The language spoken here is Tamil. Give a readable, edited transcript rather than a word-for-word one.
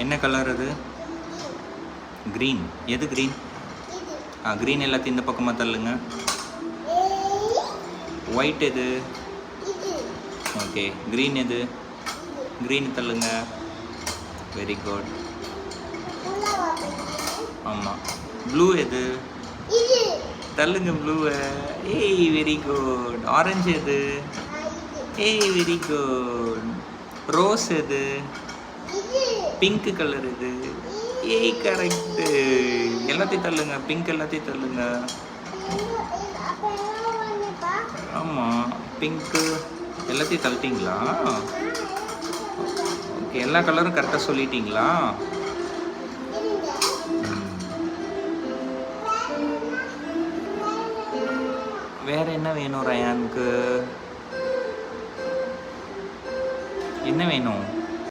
என்ன கலர் அது? க்ரீன். எது க்ரீன்? க்ரீன் எல்லாத்தையும் இந்த பக்கமாக தள்ளுங்க. ஒயிட் எது? ஓகே. க்ரீன் எது? க்ரீன் தள்ளுங்க. Very good. ஆமாம். ப்ளூ எது? தள்ளுங்க ப்ளூவை. ஏய் வெரி குட். ஆரஞ்சு எது? ஏய் வெரி குட். ரோஸ் எது? பிங்க் கலர் எது? ஏய் கரெக்டு. எல்லாத்தையும் தள்ளுங்க. பிங்க் எல்லாத்தையும் தள்ளுங்க. ஆமாம். பிங்க்கு எல்லாத்தையும் தள்ளிட்டீங்களா? ஓகே. எல்லா கலரும் கரெக்டாக சொல்லிட்டீங்களா? வேற என்ன வேணும் ரயானுக்கு? என்ன வேணும்?